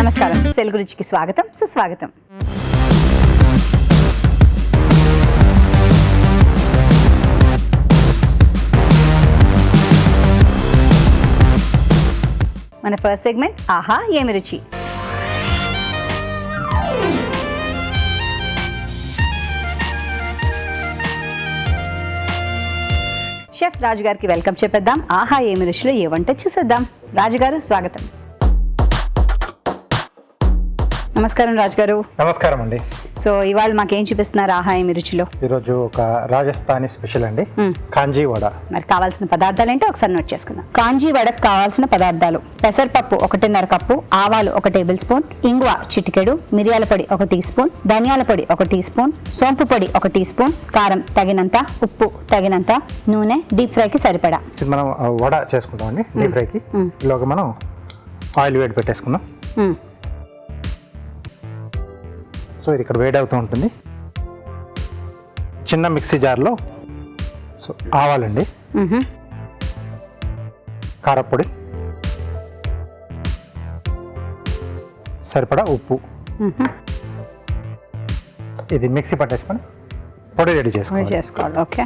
నమస్కారం, తెలుగు రుచికి స్వాగతం, సుస్వాగతం. మన ఫస్ట్ సెగ్మెంట్ ఆహా ఏమి రుచి. షెఫ్ రాజు గారికి వెల్కమ్ చెప్పేద్దాం. ఆహా ఏమి రుచిలో ఏ వంట చూసేద్దాం. రాజుగారు స్వాగతం. నమస్కారం రాజుగారు. నమస్కారం అండి. సో ఇవాళ మాకేం చూపిస్తున్నారు ఆహా ఏమి రుచిలో? ఈరోజు ఒక రాజస్థానీ స్పెషల్ అండి, కాంజీ వడ. మరి కావాల్సిన పదార్థాలు ఏంటో ఒకసారి నోట్ చేసుకుందాం. కాంజీ వడకు కావాల్సిన పదార్థాలు: పెసరపప్పు 1.5 కప్పు, ఆవాలు 1 టేబుల్ స్పూన్, ఇంగువ చిటికెడు, మిరియాల పొడి 1 టీ స్పూన్, ధనియాల పొడి 1 టీ స్పూన్, సోంపు పొడి 1 టీ స్పూన్, కారం తగినంత, ఉప్పు తగినంత, నూనె డీప్ ఫ్రైకి సరిపడా. మనం వడ చేసుకుంటాం అండి డీప్ ఫ్రైకి. ఇలాగ మనం ఆయిల్ వేడి పెట్టేసుకున్నాం. సో ఇది ఇక్కడ వేడి అవుతూ ఉంటుంది. చిన్న మిక్సీ జార్లో సో ఆవాలండి, కారపొడి, సరిపడా ఉప్పు, ఇది మిక్సీ పట్టేసుకొని పొడి రెడీ చేసుకోవాలి. ఓకే.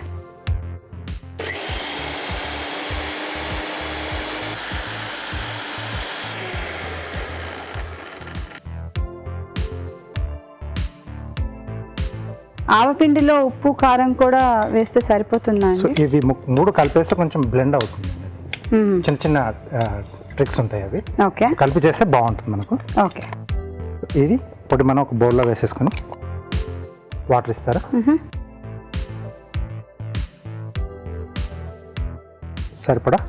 ఆవపిండిలో ఉప్పు కారం కూడా వేస్తే సరిపోతుందా? సో ఇవి మూడు కలిపేస్తే కొంచెం బ్లెండ్ అవుతుంది. చిన్న చిన్న ట్రిక్స్ ఉంటాయి, అవి ఓకే కలిపి చేస్తే బాగుంటుంది మనకు. ఓకే. ఇది పొడి మనం ఒక బౌల్లో వేసేసుకొని వాటర్ ఇస్తారా, సరిపడా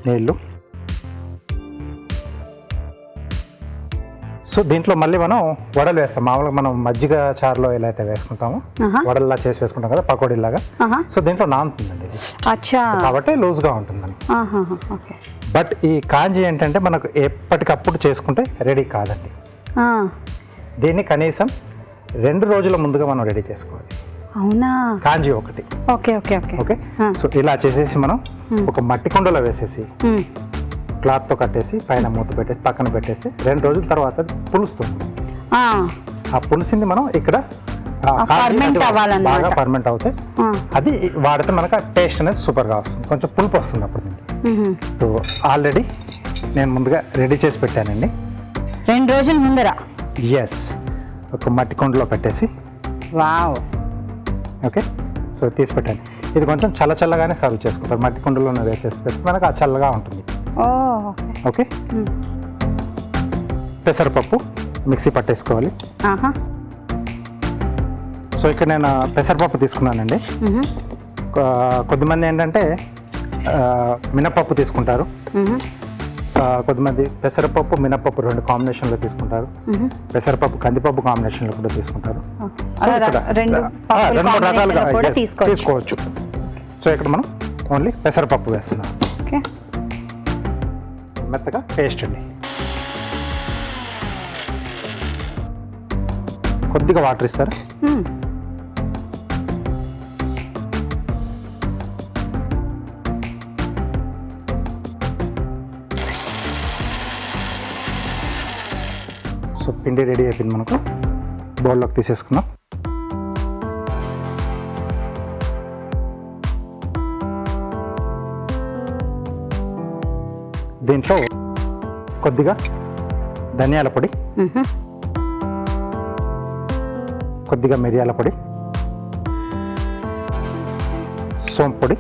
నీళ్ళు. సో దీంట్లో మళ్ళీ మనం వడలు వేస్తాం. మామూలుగా మనం మజ్జిగ చారులో ఎలా అయితే వేసుకుంటామో వడల్లా చేసి వేసుకుంటాం కదా, పకోడీలాగా. సో దీంట్లో నానుతుందండి ఇది, కాబట్టి లూజ్గా ఉంటుందండి. బట్ ఈ కాంజీ ఏంటంటే మనకు ఎప్పటికప్పుడు చేసుకుంటే రెడీ కాదండి. దీన్ని కనీసం 2 రోజుల ముందుగా మనం రెడీ చేసుకోవాలి. అవునా? కాంజీ ఒకటి. Okay okay okay okay. So ఇలా చేసేసి మనం ఒక మట్టి కుండలో వేసేసి క్లాత్తో కట్టేసి పైన మూత పెట్టేసి పక్కన పెట్టేస్తే 2 రోజుల తర్వాత పులుస్తుంది. ఆ పులిసింది మనం ఇక్కడ బాగా ఫర్మెంట్ అవుతాయి. అది వాడితే మనకు ఆ టేస్ట్ అనేది సూపర్గా వస్తుంది, కొంచెం పులుపు వస్తుంది అప్పుడు. సో ఆల్రెడీ నేను ముందుగా రెడీ చేసి పెట్టానండి 2 రోజుల ముందర. ఎస్. ఒక మట్టి కుండలో పెట్టేసి వావ్. ఓకే. సో తీసి పెట్టాను. ఇది కొంచెం చల్లగానే సర్వ్ చేసుకుంటారు. మట్టి కుండలోనే వేసేస్తే మనకు ఆ చల్లగా ఉంటుంది. ఓకే. పెసరపప్పు మిక్సీ పట్టేసుకోవాలి. సో ఇక్కడ నేను పెసరపప్పు తీసుకున్నానండి. కొద్దిమంది ఏంటంటే మినపప్పు తీసుకుంటారు, కొద్దిమంది పెసరపప్పు మినపప్పు 2 కాంబినేషన్లో తీసుకుంటారు, పెసరపప్పు కందిపప్పు కాంబినేషన్లో కూడా తీసుకుంటారు. సో ఇక్కడ 2 రకాలుగా తీసుకోవచ్చు. సో ఇక్కడ మనం ఓన్లీ పెసరపప్పు వేస్తున్నాం. ఓకే. మెత్తగా పేస్ట్ అండి. కొద్దిగా వాటర్ ఇస్తారా? సో పిండి రెడీ అయిపోయింది మనకు. బౌల్లోకి తీసేసుకున్నాం. దీంట్లో కొద్దిగా ధనియాల పొడి, కొద్దిగా మిరియాల పొడి, సోంపు పొడి,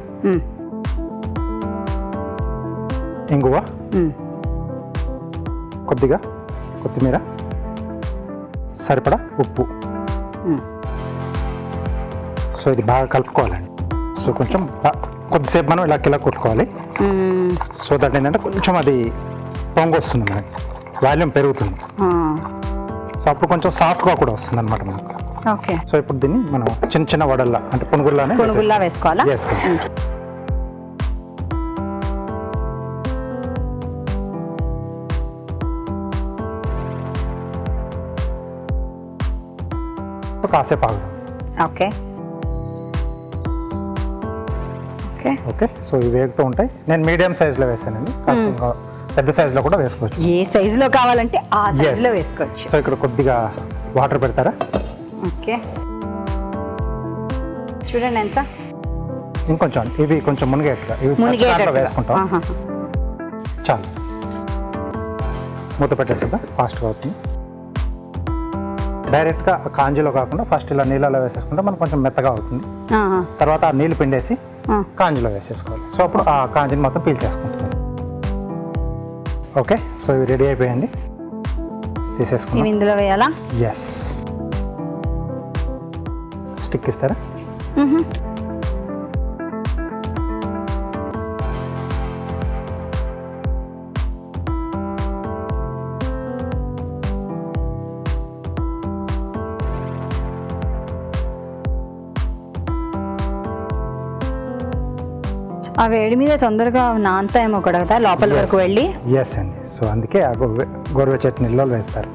ఇంగువ, కొద్దిగా కొత్తిమీర, సరిపడా ఉప్పు. సో ఇది బాగా కలుపుకోవాలండి. సో కొంచెం కొద్దిసేపు మనం ఇలా కొట్టుకోవాలి. సో దట్ ఏంటంటే కొంచెం అది పొంగు వస్తుంది, మనకి వాల్యూమ్ పెరుగుతుంది. సో అప్పుడు కొంచెం సాఫ్ట్గా కూడా వస్తుంది అనమాట మనకు. ఓకే. సో ఇప్పుడు దీన్ని మనం చిన్న చిన్న వడల్లా అంటే పునుగుల్లానే వేసుకోవాలి. కాసేపు ఆగుతాం. Okay okay. సో ఇవి వేగుతూ ఉంటాయి. నేను మీడియం సైజులో వేసానండి, కాస్త పెద్ద సైజులో కూడా వేసుకోవచ్చు. ఏ సైజులో కావాలంటే ఆ సైజులో వేసుకోవచ్చు. సో ఇక్కడ కొద్దిగా వాటర్ పెడతారా? ఓకే, చూడండి ఎంత. ఇంకొంచెం ఇవి కొంచెం మునిగేట్టుగా ఇవి వేసుకుంటాం. చాలు, మూత పెట్టేస్తుందా ఫాస్ట్గా అవుతుంది. డైరెక్ట్గా కాంజీలో కాకుండా ఫస్ట్ ఇలా నీళ్ళలో వేసేసుకుంటే మనకు కొంచెం మెత్తగా అవుతుంది. తర్వాత ఆ నీళ్ళు పిండేసి కాంజీలో వేసేసుకోవాలి. సో అప్పుడు ఆ కాంజీని మొత్తం పీల్చేసుకుంటుంది. ఓకే, సో ఇవి రెడీ అయిపోయండి, తీసేసుకుంటాం. ఇందులో వేయాలా? ఎస్. స్టిక్ ఇస్తారా? ఆ వేడి మీద తొందరగా నానతాయేమో కూడా కదా లోపల వరకు వెళ్ళి. ఎస్ అండి, సో అందుకే ఆ గోరువెచ్చటి నీళ్ళలో వేస్తారు.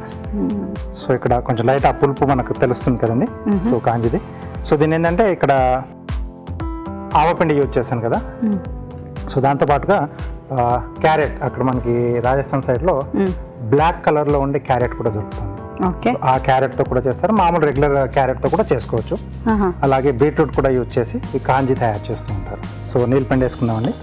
సో ఇక్కడ కొంచెం లైట్ ఆ పులుపు మనకు తెలుస్తుంది కదండి, సో కాంజిది. సో దీని ఏంటంటే ఇక్కడ ఆవపిండి యూజ్ చేశాను కదా, సో దాంతో పాటుగా క్యారెట్, అక్కడ మనకి రాజస్థాన్ సైడ్లో బ్లాక్ కలర్లో ఉండే క్యారెట్ కూడా దొరుకుతుంది. ఆ క్యారెట్తో కూడా చేస్తారు, మామూలు రెగ్యులర్ క్యారెట్తో కూడా చేసుకోవచ్చు. అలాగే బీట్రూట్ కూడా యూజ్ చేసి ఈ కాంజీ తయారు చేస్తూ ఉంటారు. సో నీళ్ళు పిండి వేసుకుందామండి.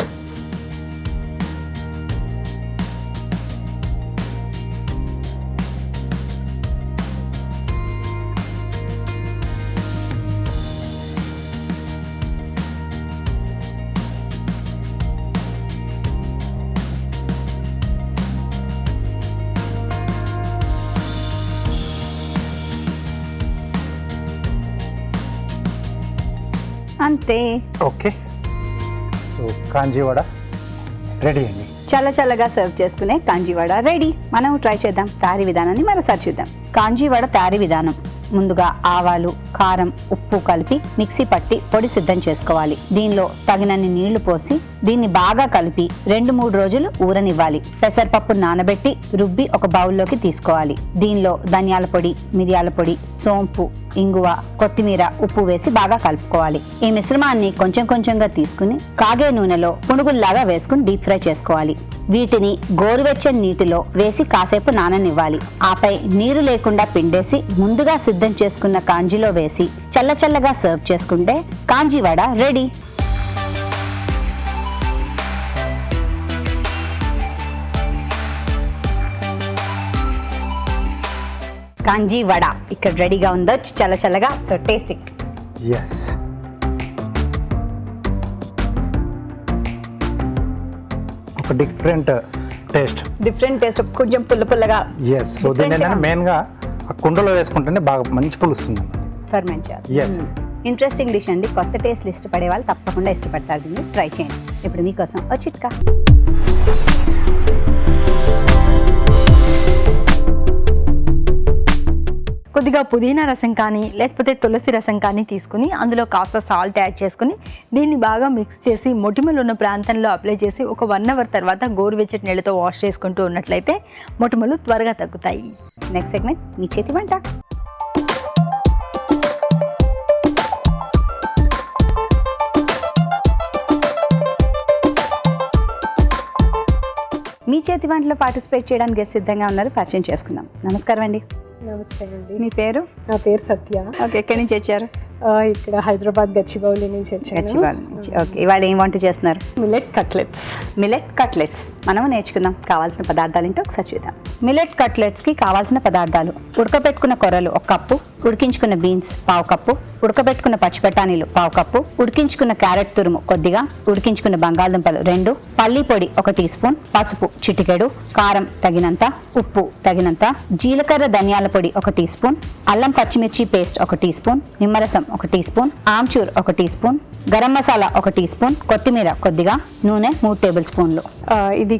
అంతే. ఓకే, సో కాంజీవడ రెడీ అండి. చల్లగా సర్వ్ చేసుకునే కాంజీవడ రెడీ. మనం ట్రై చేద్దాం తయారీ విధానాన్ని మరోసారి చూద్దాం. కాంజీవడ తయారీ విధానం: ముందుగా ఆవాలు, కారం, ఉప్పు కలిపి మిక్సీ పట్టి పొడి సిద్ధం చేసుకోవాలి. దీనిలో తగినన్ని నీళ్లు పోసి దీన్ని బాగా కలిపి 2-3 రోజులు ఊరనివ్వాలి. పెసరపప్పు నానబెట్టి రుబ్బి ఒక బౌల్లోకి తీసుకోవాలి. దీనిలో ధనియాల పొడి, మిరియాల పొడి, సోంపు, ఇంగువ, కొత్తిమీర, ఉప్పు వేసి బాగా కలుపుకోవాలి. ఈ మిశ్రమాన్ని కొంచెం కొంచెంగా తీసుకుని కాగే నూనెలో పునుగుల్లాగా వేసుకుని డీప్ ఫ్రై చేసుకోవాలి. వీటిని గోరువెచ్చని నీటిలో వేసి కాసేపు నాననివ్వాలి. ఆపై నీరు లేకుండా పిండేసి ముందుగా సిద్ధం చేసుకున్న కాంజీలో వేసి చల్లగా సర్వ్ చేసుకుంటే కాంజీవడ రెడీ. కాంజీవడ ఇక్కడ రెడీగా ఉందో, చల్లగా. So tasting. ఎస్, ఒక డిఫరెంట్ టేస్ట్, కొంచెం పుల్లగా. ఎస్, సో దీన్ని ఏంటంటే మెయిన్గా ఆ కుండలో వేసుకుంటేనే బాగా మంచి పులుస్తుంది. ఫర్మెంట్ చేయాలి. ఇంట్రెస్టింగ్ డిష్ అండి. కొత్త టేస్ట్లు ఇష్టపడే వాళ్ళు తప్పకుండా ఇష్టపడతారు. దీన్ని ట్రై చేయండి. ఇప్పుడు మీకోసం ఒక చిట్కా. కొద్దిగా పుదీనా రసం కానీ లేకపోతే తులసి రసం కానీ తీసుకుని అందులో కాస్త సాల్ట్ యాడ్ చేసుకుని దీన్ని బాగా మిక్స్ చేసి మొటిమలు ఉన్న ప్రాంతంలో అప్లై చేసి ఒక 1 అవర్ తర్వాత గోరువెచ్చటి నీళ్ళతో వాష్ చేసుకుంటూ ఉన్నట్లయితే మొటిమలు త్వరగా తగ్గుతాయి. నెక్స్ట్ సెగ్మెంట్ మీ చేతి వంట. మీ చేతి వంటలో పార్టిసిపేట్ చేయడానికి సిద్ధంగా ఉన్నారు. పరిచయం చేసుకుందాం. నమస్కారం అండి. నమస్తే అండి. మీ పేరు? నా పేరు సత్య. ఓకే, ఎక్కడి నుంచి వచ్చారు? ఇక్కడ హైదరాబాద్ గచ్చిబౌలి నుంచి వచ్చాను. ఓకే, ఇవాళ ఏం వంట చేస్తున్నారు? మిల్లెట్ కట్లెట్స్ మనం నేర్చుకుందాం. కావాల్సిన పదార్థాలు ఏంటో ఒకసారి చూద్దాం. మిల్లెట్ కట్లెట్స్కి కావాల్సిన పదార్థాలు: ఉడకబెట్టుకున్న కొర్రలు 1 కప్పు, ఉడికించుకున్న బీన్స్ 1/2 కప్పు, ఉడకబెట్టుకున్న పచ్చిబఠానీలు 1/2 కప్పు, ఉడికించుకున్న క్యారెట్ తురుము కొద్దిగా, ఉడికించుకున్న బంగాళదుంపలు 2, పల్లి పొడి 1 టీ స్పూన్, పసుపు చిటికెడు, కారం తగినంత, ఉప్పు తగినంత, జీలకర్ర ధనియాల పొడి 1 టీ స్పూన్, అల్లం పచ్చిమిర్చి పేస్ట్ 1 టీ స్పూన్, నిమ్మరసం 1 టీ స్పూన్, ఆమ్చూర్ 1 teaspoon, garam masala 1 teaspoon, కొత్తిమీర కొద్దిగా, నూనె 3 టేబుల్ స్పూన్లు. ఇది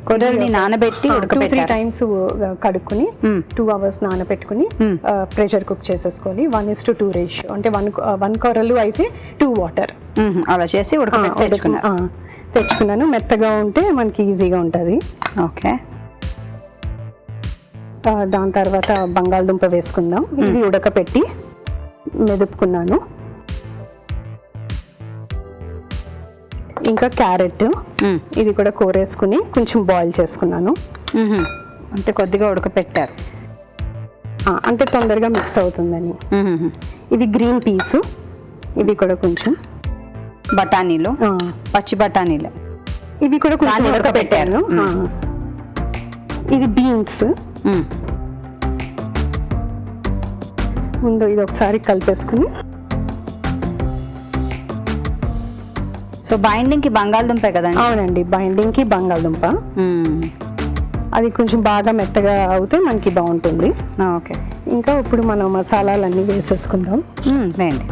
కొర్రల్ని నానబెట్టి 2-3 టైమ్స్ కడుక్కుని 2 అవర్స్ నానబెట్టుకుని ప్రెషర్ కుక్ చేసేసుకోవాలి. 1:2 రేషియో, అంటే 1 కొర్రలు అయితే 2 వాటర్ అలా చేసి తెచ్చుకున్నాను. మెత్తగా ఉంటే మనకి ఈజీగా ఉంటుంది. ఓకే, దాని తర్వాత బంగాళదుంప వేసుకుందాం. ఇవి ఉడకపెట్టి మెదుపుకున్నాను. ఇంకా క్యారెట్, ఇది కూడా కోరేసుకుని కొంచెం బాయిల్ చేసుకున్నాను. అంటే కొద్దిగా ఉడకపెట్టారు, అంటే తొందరగా మిక్స్ అవుతుందని. ఇది గ్రీన్ పీస్, ఇవి కూడా కొంచెం బఠానీలు, పచ్చి బఠానీలు, ఇవి కూడా కొంచెం దాన్ని ఉడకపెట్టాను. ఇది బీన్స్, ముందు ఇది ఒకసారి కలిపేసుకుని. సో బైండింగ్ కి బంగాళదుంపే కదండి? అవునండి, బైండింగ్ కి బంగాళదుంప. అది కొంచెం బాగా మెత్తగా అవుతే మనకి బాగుంటుంది. ఓకే, ఇంకా ఇప్పుడు మనం మసాలాలన్నీ వేసేసుకుందాం. వేయండి.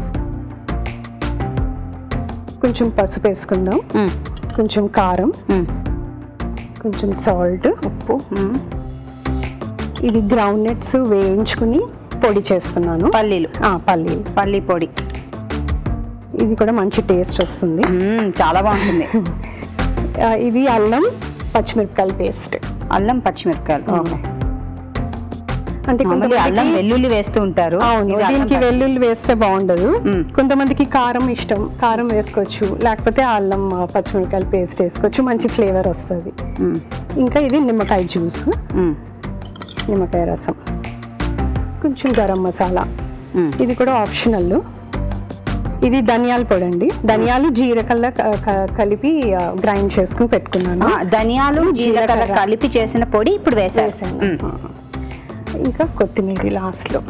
కొంచెం పసుపు వేసుకుందాం, కొంచెం కారం, కొంచెం సాల్ట్, ఉప్పు. ఇది గ్రౌండ్ నట్స్ వేయించుకుని పొడి చేసుకున్నాను. పల్లీలు, పల్లీ పొడి. ఇది కూడా మంచి టేస్ట్ వస్తుంది, చాలా బాగుంటుంది. ఇది అల్లం పచ్చిమిరపకాయల పేస్ట్. అల్లం పచ్చిమిరపకాయలు, అంటే అల్లం వెల్లుల్లి వేస్తూ ఉంటారు. అవును, దీనికి వెల్లుల్లి వేస్తే బాగుండదు. కొంతమందికి కారం ఇష్టం, కారం వేసుకోవచ్చు, లేకపోతే అల్లం పచ్చిమిరపకాయల పేస్ట్ వేసుకోవచ్చు, మంచి ఫ్లేవర్ వస్తుంది. ఇంకా ఇది నిమ్మకాయ జ్యూస్, నిమ్మకాయ రసం, కొంచెం గరం మసాలా, ఇది కూడా ఆప్షనల్. ఇది ధనియాల పొడి అండి, ధనియాలు జీలకర్ర కలిపి గ్రైండ్ చేసుకుని పెట్టుకున్నాను. ధనియాలు జీలకర్ర కలిపి చేసిన పొడి ఇప్పుడు వేసాను. ఇంకా కొత్తిమీర లాస్ట్లో.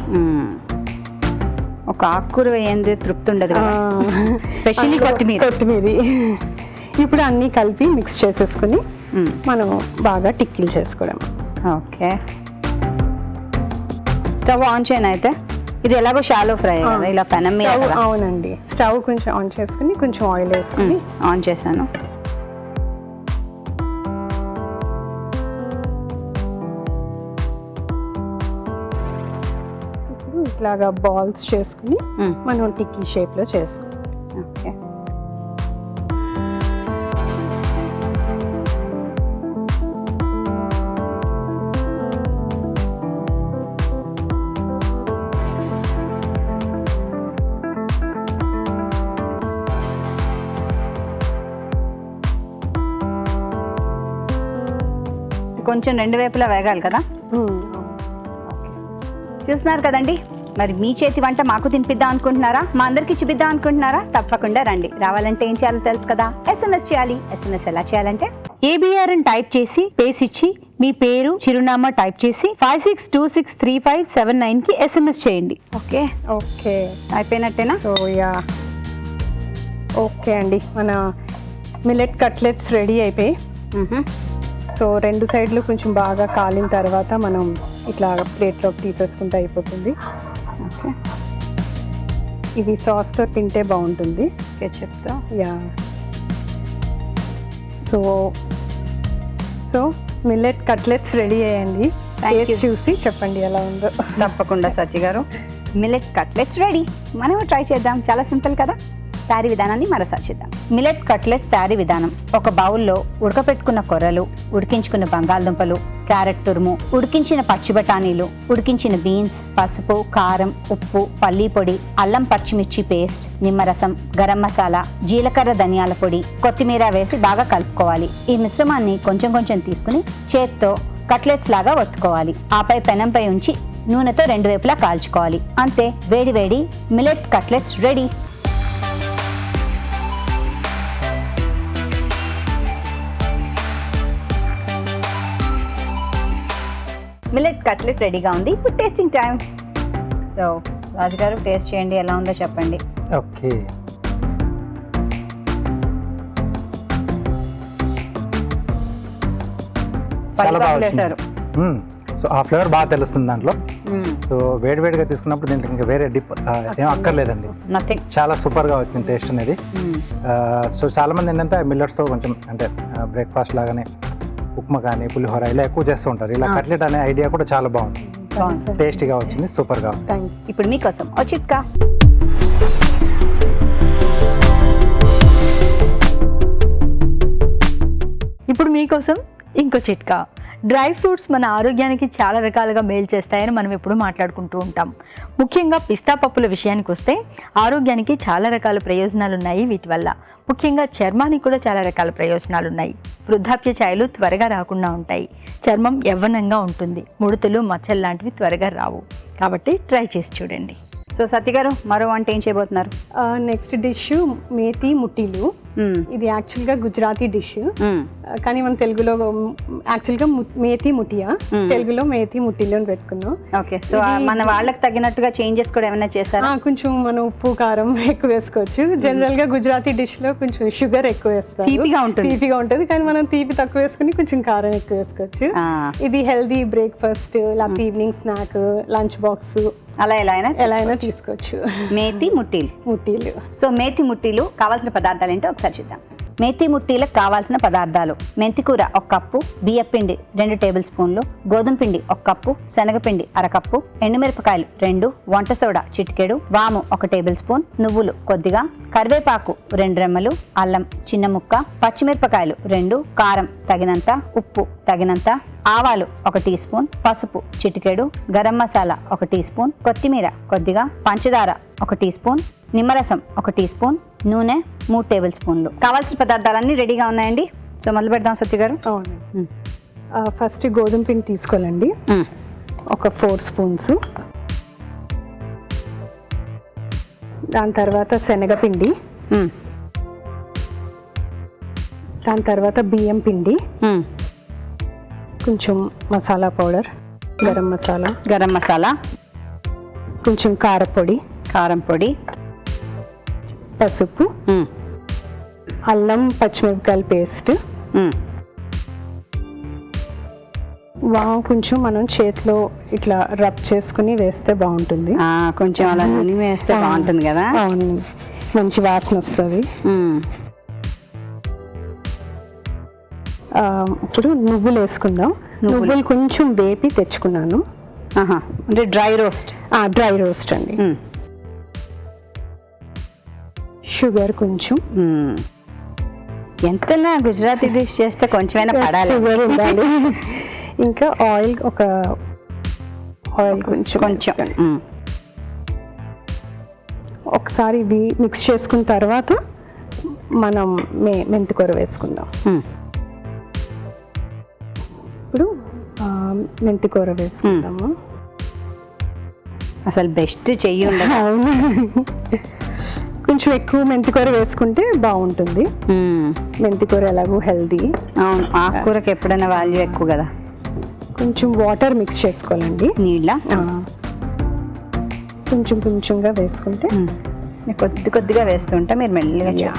ఒక ఆకుకూర వేయంది తృప్తి ఉండదు, స్పెషల్లీ కొత్తిమీర. ఇప్పుడు అన్నీ కలిపి మిక్స్ చేసేసుకుని మనం బాగా టిక్కిలు చేసుకోవడం. ఓకే, స్టవ్ ఆన్ చేయను అయితే. ఇది ఎలాగో షాలో ఫ్రై కదా, ఇలా పెనం మీద. అవునండి, స్టవ్ కొంచెం ఆన్ చేసుకుని కొంచెం ఆయిల్ వేసుకుని ఆన్ చేశాను. ఇప్పుడు ఇట్లాగా బాల్స్ చేసుకుని మనం టిక్కీ షేప్ లో చేసుకోవాలి. ఓకే, కొంచెం రెండు వైపులా వేగాలి కదా. చూస్తున్నారు కదండి, మరి మీ చేతి వంట మాకు తినిపిద్దాం అనుకుంటున్నారా, మా అందరికి చూపిద్దాం అనుకుంటున్నారా? తప్పకుండా రండి. రావాలంటే ఏం చేయాలో తెలుసు కదా, SMS చేయాలి. SMS ఎలా చేయాలంటే ABR అని టైప్ చేసి పేస్ ఇచ్చి మీ పేరు చిరునామా టైప్ చేసి 56263579 కి SMS చేయండి. ఓకే, ఓకే అయిపోయినట్టేనా? సో యా, ఓకే అండి, మన మిల్లెట్ కట్లెట్స్ రెడీ అయిపోయి. సో రెండు సైడ్లు కొంచెం బాగా కాలిన తర్వాత మనం ఇట్లా ప్లేట్లోకి తీసేసుకుంటే అయిపోతుంది. ఓకే, ఇది సాస్తో తింటే బాగుంటుంది, చెప్తా. Yeah, so millet cutlets ready అయ్యండి. చూసి చెప్పండి ఎలా ఉందో. తప్పకుండా సత్య గారు, మిల్లెట్ కట్లెట్స్ రెడీ. మనం ట్రై చేద్దాం, చాలా సింపుల్ కదా. తయారీ విధానాన్ని మరోసారి చేద్దాం. మిల్లెట్ కట్లెట్స్ తయారీ విధానం: ఒక బౌల్లో ఉడకపెట్టుకున్న కొర్రలు, ఉడికించుకున్న బంగాళదుంపలు, క్యారెట్ తురుము, ఉడికించిన పచ్చి బఠానీలు, ఉడికించిన బీన్స్, పసుపు, కారం, ఉప్పు, పల్లీ పొడి, అల్లం పచ్చిమిర్చి పేస్ట్, నిమ్మరసం, గరం మసాలా, జీలకర్ర ధనియాల పొడి, కొత్తిమీర వేసి బాగా కలుపుకోవాలి. ఈ మిశ్రమాన్ని కొంచెం కొంచెం తీసుకుని చేత్తో కట్లెట్స్ లాగా ఒత్తుకోవాలి. ఆపై పెనంపై ఉంచి నూనెతో రెండు వైపులా కాల్చుకోవాలి. అంతే, వేడి వేడి millet cutlets ready. Millet cutlet రెడీగా ఉంది. ఇప్పుడు టేస్టింగ్ టైం. సో రాజు గారు, టేస్ట్ చేయండి, ఎలా ఉందో చెప్పండి. ఓకే, చాలా బాగా వేశారు. సో ఆ ఫ్లేవర్ బాగా తెలుస్తుంది దాంట్లో. సో వేడివేడిగా తీసుకున్నప్పుడు దీంట్లో ఇంకా వేరే డిప్ ఏం అక్కర్లేదండి, నథింగ్. చాలా సూపర్గా వచ్చింది టేస్ట్ అనేది. సో చాలా మంది ఏంటంటే మిల్లెట్స్తో కొంచెం అంటే బ్రేక్ఫాస్ట్ లాగానే ఉప్మా కానీ పులిహోర ఇలా ఎక్కువ చేస్తూ ఉంటారు. ఇలా కట్లెట్ అనే ఐడియా కూడా చాలా బాగుంది, టేస్టీగా వచ్చింది, సూపర్గా. ఇప్పుడు మీకోసం ఓ చిట్కా. ఇప్పుడు మీకోసం ఇంకో చిట్కా. డ్రై ఫ్రూట్స్ మన ఆరోగ్యానికి చాలా రకాలుగా మేలు చేస్తాయని మనం ఎప్పుడు మాట్లాడుకుంటూ ఉంటాం. ముఖ్యంగా పిస్తా పప్పుల విషయానికి వస్తే ఆరోగ్యానికి చాలా రకాల ప్రయోజనాలు ఉన్నాయి వీటి వల్ల. ముఖ్యంగా చర్మానికి కూడా చాలా రకాల ప్రయోజనాలు ఉన్నాయి. వృద్ధాప్య ఛాయలు త్వరగా రాకుండా ఉంటాయి. చర్మం యవ్వనంగా ఉంటుంది. ముడతలు మచ్చలు లాంటివి త్వరగా రావు. కాబట్టి ట్రై చేసి చూడండి. సో సత్య గారు మరో వంట ఏం చేయబోతున్నారు? నెక్స్ట్ డిష్ మేతి ముట్టీలు. ఇది యాక్చువల్గా గుజరాతీ డిష్, కానీ మనం తెలుగులో యాక్చువల్గా మేతి ముట్టియా, తెలుగులో మేతి ముట్టిలు అని పెట్టుకున్నాం. ఓకే, సో మన వాళ్ళకి తగినట్టుగా చేంజెస్ కూడా ఏమైనా చేశారా? కొంచెం మనం ఉప్పు కారం ఎక్కువ వేసుకోవచ్చు. జనరల్ గా గుజరాతీ డిష్ లో కొంచెం షుగర్ ఎక్కువ వేస్తారు, తీపిగా ఉంటుంది, కానీ మనం తీపి తక్కువ వేసుకుని కొంచెం కారం ఎక్కువ వేసుకోవచ్చు. ఇది హెల్దీ బ్రేక్ఫాస్ట్, లేకపోతే ఈవినింగ్ స్నాక్, లంచ్ బాక్స్, అలా ఎలా అయినా తీసుకోవచ్చు. మేతి ముట్టీలు. సో మేతి ముట్టీలు కావాల్సిన పదార్థాలు ఏంటో ఒకసారి చూద్దాం. మేతి ముట్టీలకు కావాల్సిన పదార్థాలు: మెంతికూర 1 కప్పు, బియ్యపిండి 2 టేబుల్ స్పూన్లు, గోధుమ పిండి 1 కప్పు, శనగపిండి 1/2 కప్పు, ఎండుమిరపకాయలు 2, వంట సోడా చిటికెడు, వాము 1 టేబుల్ స్పూన్, నువ్వులు కొద్దిగా, కరివేపాకు 2 రెమ్మలు, అల్లం చిన్న ముక్క, పచ్చిమిరపకాయలు 2, కారం తగినంత, ఉప్పు తగినంత, ఆవాలు 1 టీ స్పూన్, పసుపు చిటికెడు, గరం మసాలా 1 టీ స్పూన్, కొత్తిమీర కొద్దిగా, పంచదార 1 టీ స్పూన్, నిమ్మరసం 1 టీ స్పూన్, నూనె 3 టేబుల్ స్పూన్లు. కావాల్సిన పదార్థాలన్నీ రెడీగా ఉన్నాయండి. సో మొదలు పెడదాం సత్య గారు. అవును, ఫస్ట్ గోధుమ పిండి తీసుకోవాలండి, ఒక 4 స్పూన్స్. దాని తర్వాత శనగపిండి, దాని తర్వాత బియ్యం పిండి, కొంచెం మసాలా పౌడర్, గరం మసాలా, కొంచెం కారం పొడి, పసుపు, అల్లం పచ్చిమిరపకాయల పేస్ట్, కొంచెం మనం చేతిలో ఇట్లా రబ్ చేసుకుని వేస్తే బాగుంటుంది. కొంచెం అలా నూనె వేస్తే బాగుంటుంది కదా. అవును, మంచి వాసన వస్తుంది. ఇప్పుడు నువ్వులు వేసుకుందాం. నువ్వులు కొంచెం వేపి తెచ్చుకున్నాను. అంటే డ్రై రోస్ట్ అండి. షుగర్ కొంచెం, ఎంతలా గుజరాతీ డిష్ చేస్తే కొంచెమైనా పడాలి. షుగర్ ఉండాలి. ఇంకా ఆయిల్ కొంచెం. ఒకసారి ఇవి మిక్స్ చేసుకున్న తర్వాత మనం మెంతికూర వేసుకుందాం. ఇప్పుడు మెంతికూర వేసుకుందాము. అసలు బెస్ట్ చెయ్యి. అవును, కొంచెం ఎక్కువ మెంతికూర వేసుకుంటే బాగుంటుంది. మెంతికూర ఎలాగో హెల్దీ. అవును, ఆకుకూరకి ఎప్పుడైనా వాల్యూ ఎక్కువ కదా. కొంచెం వాటర్ మిక్స్ చేసుకోవాలండి, నీళ్ళ కొంచెంగా వేసుకుంటే. కొద్దిగా వేస్తుంటే మీరు మెల్లిగా.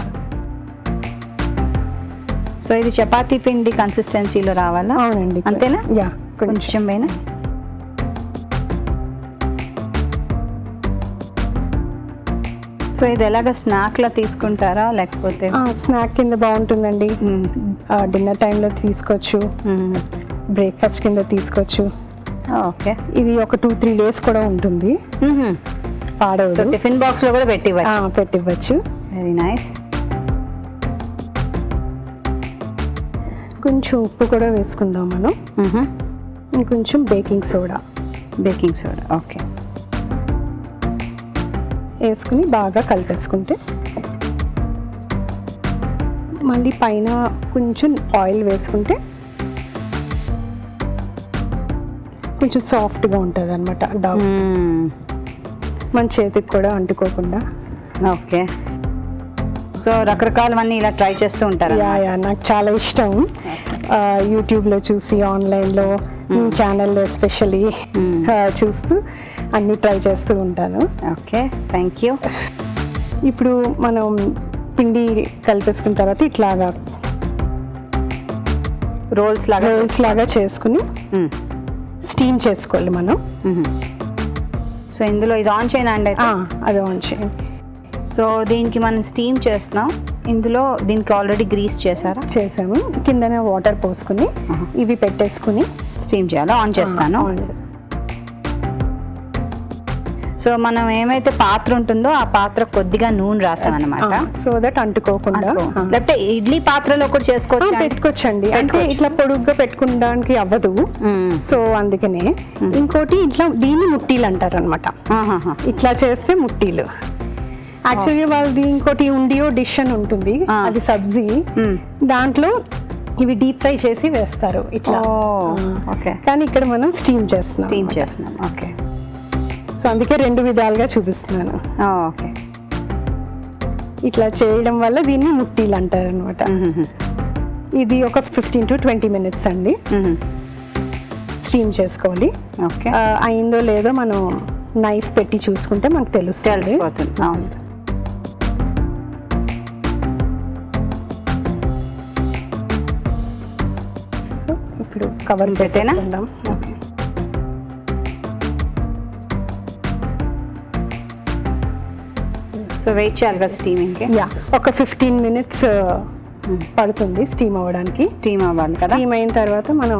సో ఇది చపాతీ పిండి కన్సిస్టెన్సీలో రావాలా? అవునండి, అంతేనా? కొంచెం పైన. సో ఇది ఎలాగ స్నాక్ లా తీసుకుంటారా లేకపోతే? స్నాక్ కింద బాగుంటుందండి. డిన్నర్ టైంలో తీసుకోవచ్చు, బ్రేక్ఫాస్ట్ కింద తీసుకోవచ్చు. ఓకే, ఇది ఒక 2-3 days కూడా ఉంటుంది, పాడవదు. టిఫిన్ బాక్స్ లో కూడా పెట్టివ్వచ్చు. Very nice. కొంచెం ఉప్పు కూడా వేసుకుందాం మనం. ఇంకొంచెం బేకింగ్ సోడా. ఓకే, వేసుకుని బాగా కలిపేసుకుంటే, మళ్ళీ పైన కొంచెం ఆయిల్ వేసుకుంటే కొంచెం సాఫ్ట్గా ఉంటుంది అనమాట. మన చేతికి కూడా అంటుకోకుండా. ఓకే, సో రకరకాలవన్నీ ఇలా ట్రై చేస్తూ ఉంటారు. నాకు చాలా ఇష్టం. యూట్యూబ్లో చూసి, ఆన్లైన్లో, ఛానల్లో ఎస్పెషల్లీ చూస్తూ అన్నీ ట్రై చేస్తూ ఉంటాను. Okay, thank you. ఇప్పుడు మనం పిండి కలిపేసుకున్న తర్వాత ఇట్లాగా రోల్స్ లాగా చేసుకుని స్టీమ్ చేసుకోవాలి మనం. సో ఇందులో ఇది ఆన్ చేయండి. అది ఆన్ చేయండి. సో దీనికి మనం స్టీమ్ చేస్తున్నాం. ఇందులో దీనికి ఆల్రెడీ గ్రీస్ చేసాము. కిందనే వాటర్ పోసుకుని ఇవి పెట్టేసుకుని స్టీమ్ చేయాలి. ఆన్ చేస్తాను. సో మనం ఏమైతే పాత్ర ఉంటుందో ఆ పాత్ర కొద్దిగా నూనె రాసాం అనమాట, సో దట్ అంటుకోకుండా. లేకపోతే ఇడ్లీ పాత్రలో కూడా పెట్టుకోవచ్చండి. అంటే ఇట్లా పొడుగ్గా పెట్టుకోవడానికి అవ్వదు, సో అందుకనే. ఇంకోటి ఇట్లా దీన్ని ముట్టీలు అంటారు అనమాట. ఇట్లా చేస్తే ముట్టీలు. యాక్చువల్గా వాళ్ళది ఇంకోటి ఉండియో డిష్ అని ఉంటుంది, అది సబ్జీ. దాంట్లో ఇవి డీప్ ఫ్రై చేసి వేస్తారు ఇట్లా. ఓకే. కానీ ఇక్కడ మనం స్టీమ్ చేస్తున్నాం. ఓకే. సో అందుకే 2 విధాలుగా చూపిస్తున్నాను. ఓకే. ఇట్లా చేయడం వల్ల దీన్ని ముట్టీలు అంటారు అనమాట. ఇది ఒక 15 to 20 minutes అండి స్టీమ్ చేసుకోవాలి. ఓకే. అయిందో లేదో మనం నైఫ్ పెట్టి చూసుకుంటే మనకు తెలిసిపోతుంది. అవును. సో ఇప్పుడు కవర్ పెట్టేనా? చేసేసుకుందాం. సో వెయిట్ చేయాలి కదా స్టీమింగ్కి? యా, ఒక 15 minutes పడుతుంది స్టీమ్ అవ్వడానికి. స్టీమ్ అవ్వాలి కదా. స్టీమ్ అయిన తర్వాత మనం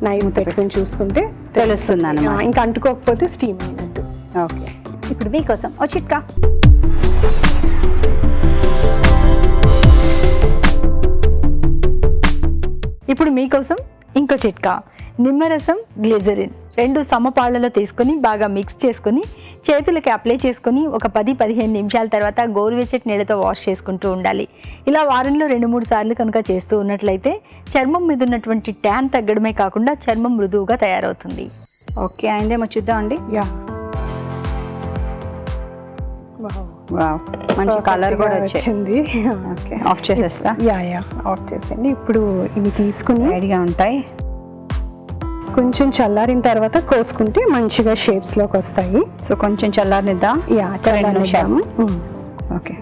నైఫ్ పెట్టుకుని చూసుకుంటే తెలుస్తుంది అన్నమాట. ఇంకా అంటుకోకపోతే స్టీమ్ అయినట్టు. ఓకే. ఇప్పుడు మీకోసం ఓ చిట్కా. ఇప్పుడు మీకోసం ఇంకో చిట్కా. నిమ్మరసం, గ్లిజరిన్ 2 సమపాళ్లలో తీసుకొని బాగా మిక్స్ చేసుకొని చేతులకి అప్లై చేసుకొని ఒక 10-15 నిమిషాల తర్వాత గోరువెచ్చటి నీళ్ళతో వాష్ చేసుకుంటూ ఉండాలి. ఇలా వారంలో 2-3 సార్లు కనుక చేస్తూ ఉన్నట్లయితే చర్మం మీద ఉన్నటువంటి ట్యాన్ తగ్గడమే కాకుండా చర్మం మృదువుగా తయారవుతుంది. ఓకే అయిందేమో చూద్దామండి. యా, వావ్, మంచి కలర్ కూడా వచ్చింది. ఓకే, ఆఫ్ చేసేస్తా. యా ఆఫ్ చేసేయండి. ఇప్పుడు ఇవి తీసుకుని రెడీగా ఉంటాయి. కొంచెం చల్లారిన తర్వాత కోసుకుంటే మంచిగా షేప్స్ లోకి వస్తాయి. సో కొంచెం చల్లారనిద్దాం. యా, చల్లారనిద్దాము. ఓకే.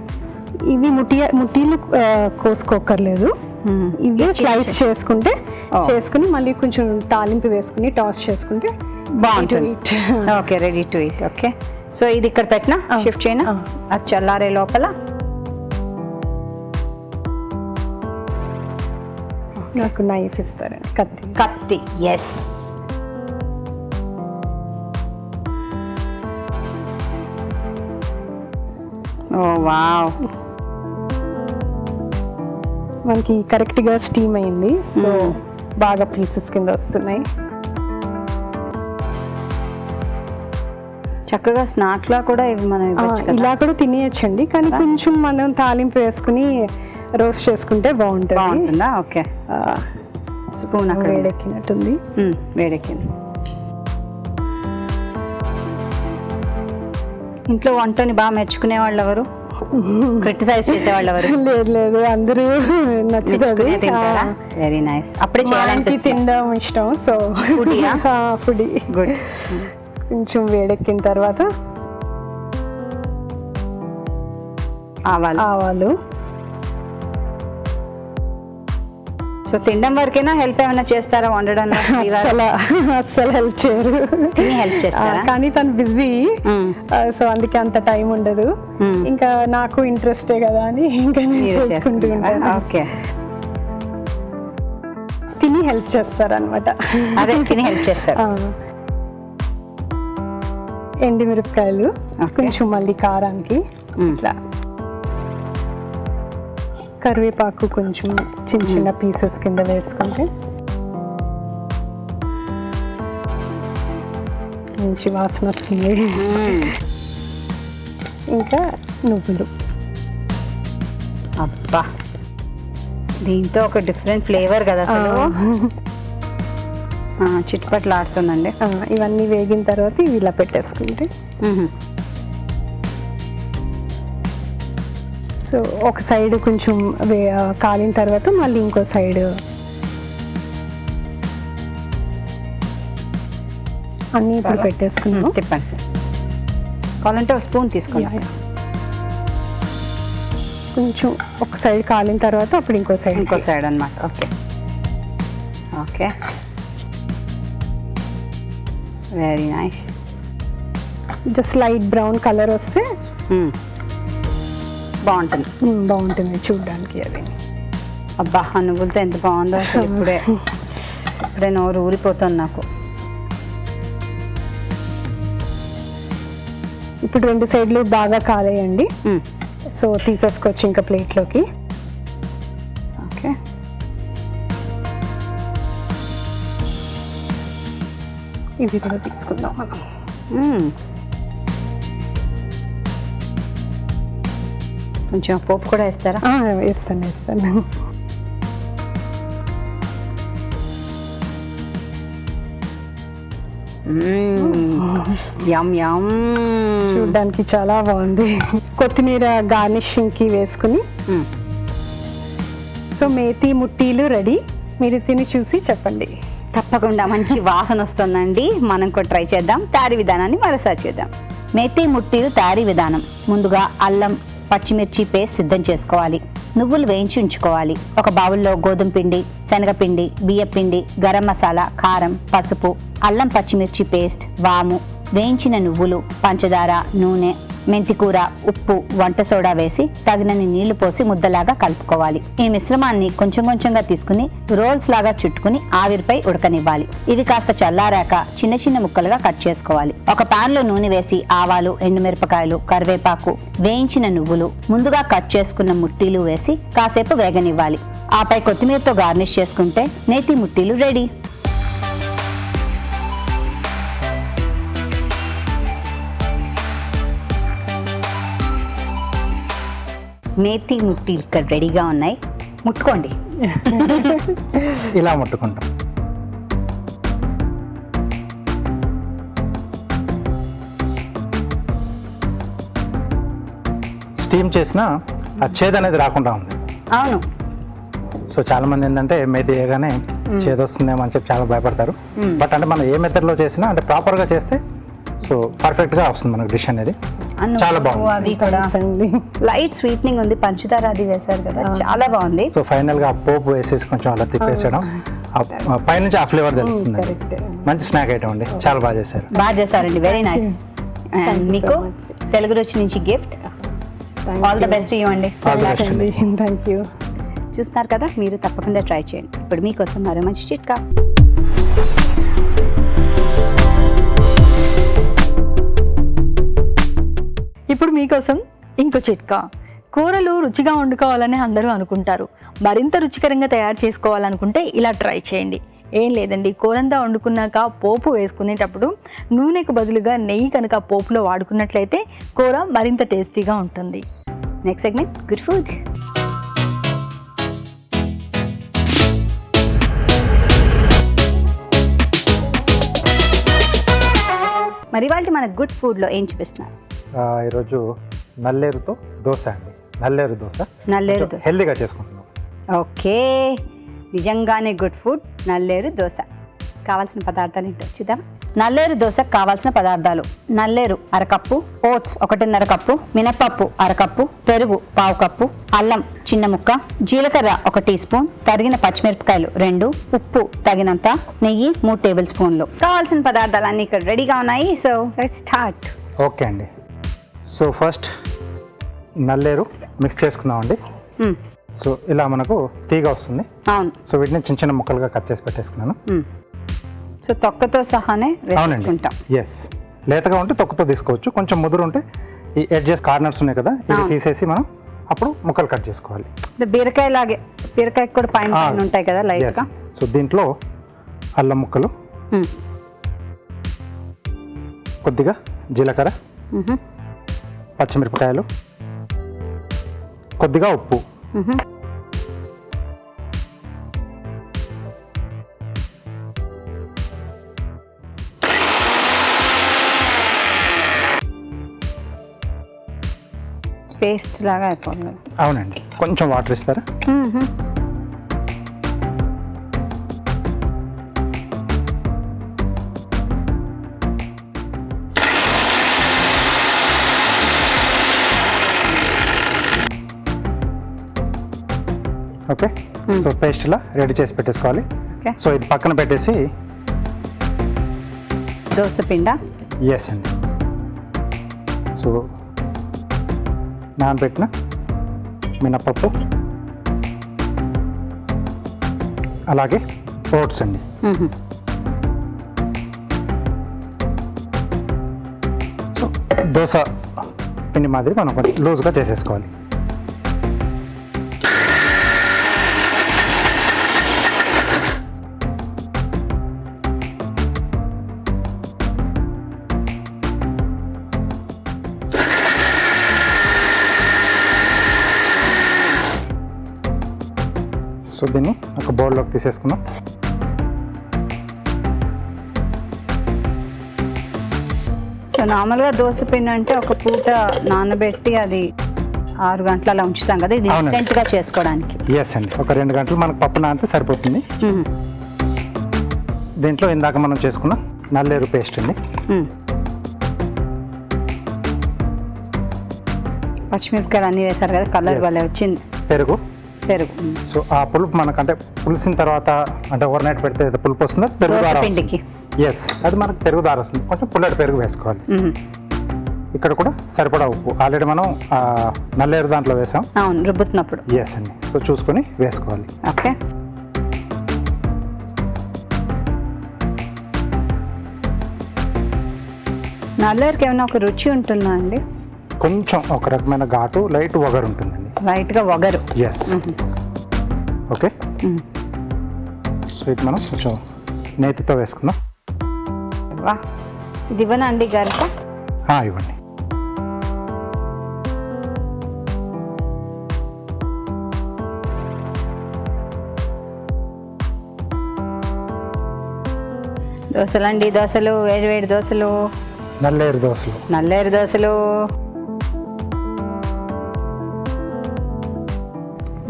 ఇవి ముట్టీలు కోసుకోకర్లేదు. ఇవి స్లైస్ చేసుకుని మళ్ళీ కొంచెం తాలింపు వేసుకుని టాస్ చేసుకుంటే బాగుంటుంది. Okay, ready to eat. Okay. So ఇది ఇక్కడ పెట్టినా షిఫ్ట్ చేయనా? అది చల్లారే లోపల నాకు నైఫ్ ఇస్తారండి, కత్తి. ఎస్. ఓ వావ్, మనకి కరెక్ట్ గా స్టీమ్ అయింది. సో బాగా పీసెస్ కింద వస్తున్నాయి. చక్కగా స్నాక్ లా కూడా ఇవి మనం ఇవ్వచ్చు కదా. ఇలా కూడా తినేయచ్చండి, కానీ కొంచెం మనం తాలింపు వేసుకుని రోస్ట్ చేసుకుంటే బాగుంటుందా? ఓకే. స్పూన్ అక్కడ వేడెక్కినట్టుంది. వేడెక్కింది. ఇంట్లో వంటని బాగా మెచ్చుకునే వాళ్ళు ఎవరు? క్రిటిసైజ్ చేసేవాళ్ళు ఎవరు? లేదు, అందరూ నచ్చుతుంది. Very nice. అప్పుడే చేయాలంటే తినడం ఇష్టం. So foodie. గుడ్. కొంచెం వేడెక్కిన తర్వాత ఆవాలు. సో తినడం వరకైనా హెల్ప్ ఏమైనా చేస్తారా వండడం? అస్సలు హెల్ప్ చేయరు. తిని హెల్ప్ చేస్తారా? కానీ తను బిజీ, సో అందుకే అంత టైం ఉండదు. ఇంకా నాకు ఇంట్రెస్టే కదా అని ఇంకా చేసుకుంటూ ఉంటాను. ఓకే. తిని హెల్ప్ చేస్తారనమాట. అదే, తిని హెల్ప్ చేస్తారు. ఎండుమిరపకాయలు కొంచెం మళ్ళీ కారానికి ఇట్లా. కరివేపాకు కొంచెం చిన్న పీసెస్ కింద వేసుకుంటే మంచి వాసన వస్తుంది. ఇంకా నువ్వులు. అబ్బా, దీంతో ఒక డిఫరెంట్ ఫ్లేవర్ కదా అసలు. చిట్పట్లు ఆడుతుందండి. ఇవన్నీ వేగిన తర్వాత ఇవి ఇలా పెట్టేసుకుంటే, సో ఒక సైడ్ కొంచెం కాలిన తర్వాత మళ్ళీ ఇంకో సైడ్ అన్నీ ఇప్పుడు పెట్టేసుకున్నాము. తిప్పండి. కావాలంటే ఒక స్పూన్ తీసుకోండి. కొంచెం ఒక సైడ్ కాలిన తర్వాత అప్పుడు ఇంకో సైడ్ అన్నమాట. Okay. Okay, very nice. Just light brown colour వస్తే బాగుంటుంది చూడడానికి. అది అబ్బా, నువ్వులతో ఎంత బాగుందో అసలు. ఇప్పుడే నోరు ఊరిపోతుంది నాకు. ఇప్పుడు 2 సైడ్లు బాగా కాలేయండి. సో తీసేసుకోవచ్చు ఇంకా ప్లేట్లోకి. ఓకే. ఇవి కూడా తీసుకుందాం మనం. కొంచెం పోపు కూడా వేస్తారా? వేస్తాను. యమ్ యమ్. చూడడానికి చాలా బాగుంది. కొత్తిమీర గార్నిషింగ్ కి వేసుకుని, సో మేతి ముట్టీలు రెడీ. మీరు తిని చూసి చెప్పండి. తప్పకుండా మంచి వాసన వస్తుందండి. మనం కూడా ట్రై చేద్దాం. తయారీ విధానాన్ని మరోసారి చేద్దాం. మేతి ముట్టీలు తయారీ విధానం: ముందుగా అల్లం పచ్చిమిర్చి పేస్ట్ సిద్ధం చేసుకోవాలి. నువ్వులు వేయించి ఉంచుకోవాలి. ఒక బౌల్లో గోధుమ పిండి, శనగపిండి, బియ్యపిండి, గరం మసాలా, కారం, పసుపు, అల్లం పచ్చిమిర్చి పేస్ట్, వాము, వేయించిన నువ్వులు, పంచదార, నూనె, మెంతికూర, ఉప్పు, వంట సోడా వేసి తగినన్ని నీళ్లు పోసి ముద్దలాగా కలుపుకోవాలి. ఈ మిశ్రమాన్ని కొంచెం కొంచెంగా తీసుకుని రోల్స్ లాగా చుట్టుకుని ఆవిరిపై ఉడకనివ్వాలి. ఇవి కాస్త చల్లారాక చిన్న చిన్న ముక్కలుగా కట్ చేసుకోవాలి. ఒక పాన్ లో నూనె వేసి ఆవాలు, ఎండుమిరపకాయలు, కరివేపాకు, వేయించిన నువ్వులు, ముందుగా కట్ చేసుకున్న ముట్టీలు వేసి కాసేపు వేగనివ్వాలి. ఆపై కొత్తిమీరతో గార్నిష్ చేసుకుంటే నేతి ముట్టీలు రెడీ. మేతి ముట్టీలు ఇక్కడ రెడీగా ఉన్నాయి. ముట్టుకోండి. ఇలా ముట్టుకుంటాం. స్టీమ్ చేసిన ఆ చేదు అనేది రాకుండా ఉంది. అవును. సో చాలా మంది ఏంటంటే మేతి వేయగానే చేదు వస్తుందేమో అని చెప్పి చాలా భయపడతారు. బట్ అంటే మనం ఏ మెథడ్లో చేసినా అంటే ప్రాపర్గా చేస్తే సో పర్ఫెక్ట్గా వస్తుంది మనకు డిష్ అనేది. చాలా బాగుంది. అవి కూడా లైట్ స్వీట్నింగ్ ఉంది. పంచదార అది వేశారు కదా, చాలా బాగుంది. సో ఫైనల్ గా పోపు వేసేసి కొంచెం అలా తిప్పేసేయడం, పైనుంచి ఆ ఫ్లేవర్ తెలుస్తుంది. మంచి స్నాక్ ఐటమ్ అండి. చాలా బాగా చేశారు. బాగా చేశారండి. Very nice. అండ్ మీకు తెలుగు రుచి నుంచి gift. All the best you అండి. Thank you. చూస్తున్నారు కదా, మీరు తప్పకుండా ట్రై చేయండి. ఇప్పుడు మీకోసం మరో మంచి చిట్కా. ఇప్పుడు మీకోసం ఇంకో చిట్కా. కూరలు రుచిగా వండుకోవాలని అందరూ అనుకుంటారు. మరింత రుచికరంగా తయారు చేసుకోవాలనుకుంటే ఇలా ట్రై చేయండి. ఏం లేదండి, కూరంతా వండుకున్నాక పోపు వేసుకునేటప్పుడు నూనెకు బదులుగా నెయ్యి కనుక పోపులో వాడుకున్నట్లయితే కూర మరింత టేస్టీగా ఉంటుంది. Next segment good food. మరి ఇవాళ మన గుడ్ ఫుడ్లో ఏం చూపిస్తున్నారు? ఈరోజు నల్లేరుతో దోశ అండి. నల్లేరు దోశ హెల్దీగా చేసుకుంటున్నాం. ఓకే, నిజంగానే గుడ్ ఫుడ్. నల్లేరు దోశ కావాల్సిన పదార్థాలు ఏంటో చూద్దాం. నల్లేరు దోశకు కావాల్సిన పదార్థాలు: నల్లేరు అరకప్పు, ఓట్స్ 1.5 కప్పు, మినపప్పు అరకప్పు, పెరుగు 1/2 కప్పు, అల్లం చిన్న ముక్క, జీలకర్ర 1 టీ స్పూన్, తరిగిన పచ్చిమిరపకాయలు 2, ఉప్పు తగినంత, నెయ్యి 3 టేబుల్ స్పూన్లు. కావాల్సిన పదార్థాలన్నీ ఇక్కడ రెడీగా ఉన్నాయి. So let's start. ఓకే అండి. సో ఫస్ట్ నల్లేరు మిక్స్ చేసుకుందామండి. సో ఇలా మనకు తీగ వస్తుంది. అవును. సో వీటిని చిన్న చిన్న ముక్కలుగా కట్ చేసి పెట్టేసుకున్నాను. సో తొక్కతో సహానే వేసుకుంటాం. ఎస్, లేతగా ఉంటే తొక్కతో తీసుకోవచ్చు. కొంచెం ముదురు ఉంటే ఈ ఎడ్జెస్ కార్నర్స్ ఉన్నాయి కదా, ఇవి తీసేసి మనం అప్పుడు ముక్కలు కట్ చేసుకోవాలి. బీరకాయ లాగే, బీరకాయ కూడా పైన ఉంటాయి కదా లైట్గా. సో దీంట్లో అల్లం ముక్కలు, కొద్దిగా జీలకర్ర, పచ్చిమిరపకాయలు, కొద్దిగా ఉప్పు, పేస్ట్ లాగా అయిపోయింది. అవునండి. కొంచెం వాటర్ ఇస్తారా? ఓకే. సో పేస్ట్ ఇలా రెడీ చేసి పెట్టేసుకోవాలి. సో ఇది పక్కన పెట్టేసి దోశ పిండ. ఎస్ అండి. సో నానబెట్టిన మినపప్పు, అలాగే ఓట్స్ అండి. సో దోశ పిండి మాదిరి మనం కొంచెం లూజ్గా చేసేసుకోవాలి. సో దీన్ని ఒక బౌల్లోకి తీసేసుకుందాం. సో నార్మల్గా దోశ పిండి అంటే ఒక పూట నానబెట్టి అది 6 గంటలు అలా ఉంచుతాం కదా, ఇది అవునండి. ఇన్స్టెంట్గా చేసుకోవడానికి. ఎస్ అండి, ఒక 2 గంటలు మనకు పప్పు నానితే సరిపోతుంది. దీంట్లో ఇందాక మనం చేసుకున్న నల్లేరు పేస్ట్ అండి, పచ్చిమిరపకాయలు అన్నీ వేశారు కదా, కలర్ Yes. భలే వచ్చింది. పెరుగు. పెరుగు సో ఆ పులుపు మనకంటే పులిసిన తర్వాత అంటే ఓవర్ నైట్ పెడితే ఏదైతే పులుపు వస్తుందో పెరుగు దోశ దార పిండికి. ఎస్, అది మనకు పెరుగు దార వస్తుంది. కొంచెం పుల్లటి పెరుగు వేసుకోవాలి. ఇక్కడ కూడా సరిపడా ఉప్పు ఆల్రెడీ మనం నల్లేరు దాంట్లో వేసాం. అవును, రుబ్బుతున్నప్పుడు. ఎస్ అండి, సో చూసుకొని వేసుకోవాలి. ఓకే. నల్లేరుకి ఏమైనా ఒక రుచి ఉంటుందా అండి? కొంచెం ఒక రకమైన ఘాటు, లైట్ వగరు ఉంటుందండి. లైట్గా వగరు. ఎస్. ఓకే, సో ఇది మనం కొంచెం నేతితో వేసుకుందాం. వా, ఇది ఇవ్వనా అండి గరిట? ఇవ్వండి. దోశలు అండి, దోశలు, వేడి వేడి దోశలు, నల్లేరు దోశలు. నల్లేరు దోశలు.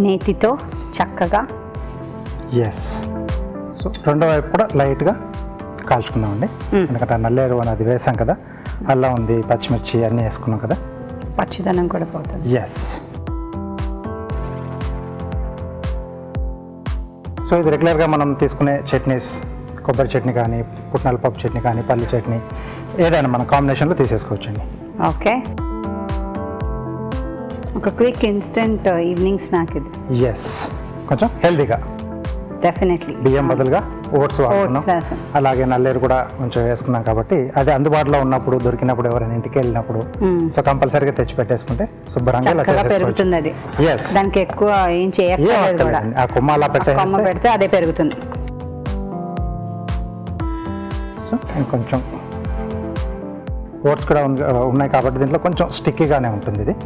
నేతితో చక్కగా. ఎస్. సో రెండో వైపు కూడా లైట్గా కాల్చుకుందామండి, ఎందుకంటే ఆ నల్లేరు అనేది వేసాం కదా, అల్లం ఉంది, పచ్చిమిర్చి అన్నీ వేసుకున్నాం కదా, పచ్చిదనం కూడా పోతుంది. ఎస్. సో ఇది రెగ్యులర్గా మనం తీసుకునే చట్నీస్, కొబ్బరి చట్నీ కానీ, పుట్నాల పప్పు చట్నీ కానీ, పల్లి చట్నీ, ఏదైనా మన కాంబినేషన్లో తీసేసుకోవచ్చండి. ఓకే, ఒక క్విక్ ఇన్స్టెంట్ ఈవినింగ్ స్నాక్ ఇది. ఎస్, కొంచెం హెల్దీగా. డెఫినెట్లీ. బియ్యం బదులుగా ఓట్స్ వాడుతున్నాం, వేసాం. అలాగే నల్లేరు కూడా కొంచెం వేసుకున్నాం కాబట్టి అది అందుబాటులో ఉన్నప్పుడు, దొరికినప్పుడు, ఎవరైనా ఇంటికి వెళ్ళినప్పుడు సో కంపల్సరీగా తెచ్చి పెట్టేసుకుంటే శుభ్రంగా ఇలా చక్కగా పెరుగుతుంది అది. ఎస్. దానికి ఎక్కువ ఏం చేయక్కర్లేదు కూడా, ఆ కొమ్మ అలా కొమ్మ పెట్టేస్తే పెడితే అదే పెరుగుతుంది. సో ఇంకొంచెం ఓట్స్ కూడా ఉన్నాయి కాబట్టి దీంట్లో కొంచెం స్టిక్కీగానే ఉంటుంది ఇది.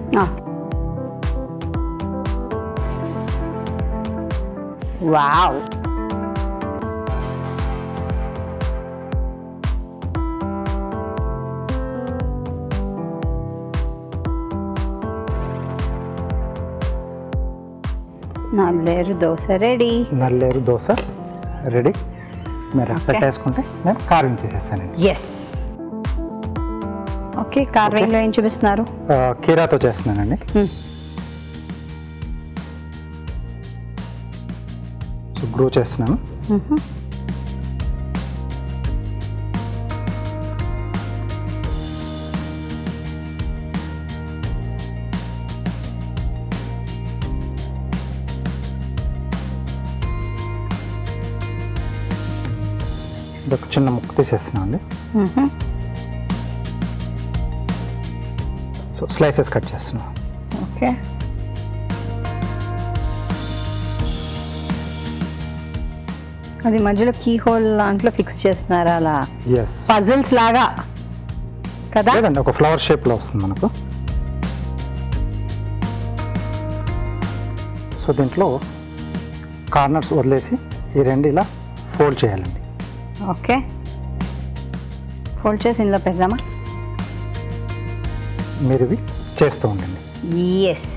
వావ్, నల్లేరు దోశ రెడీ. నల్లేరు దోశ రెడీ. మీరు పెట్టేసుకుంటే నేను కార్వింగ్ చేసేస్తానండి. ఎస్. ఓకే, కార్వింగ్లో ఏం చూపిస్తున్నారు? కీరాతో చేస్తున్నానండి. సో గ్రూ చేస్తున్నాను. ఒక చిన్న ముక్క తీసేస్తున్నాం అండి. సో స్లైసెస్ కట్ చేస్తున్నాం. ఓకే, అది మధ్యలో కీ హోల్ దాంట్లో ఫిక్స్ చేస్తున్నారా అలా? ఎస్. పజిల్స్ లాగా కదా? లేదండి, ఒక ఫ్లవర్ షేప్లో వస్తుంది మనకు. సో దీంట్లో కార్నర్స్ వదిలేసి ఈ రెండు ఇలా ఫోల్డ్ చేయాలండి. ఓకే, ఫోల్డ్ చేసి ఇందులో పెడదామా? మీరు ఇవి చేస్తూ ఉండండి. ఎస్.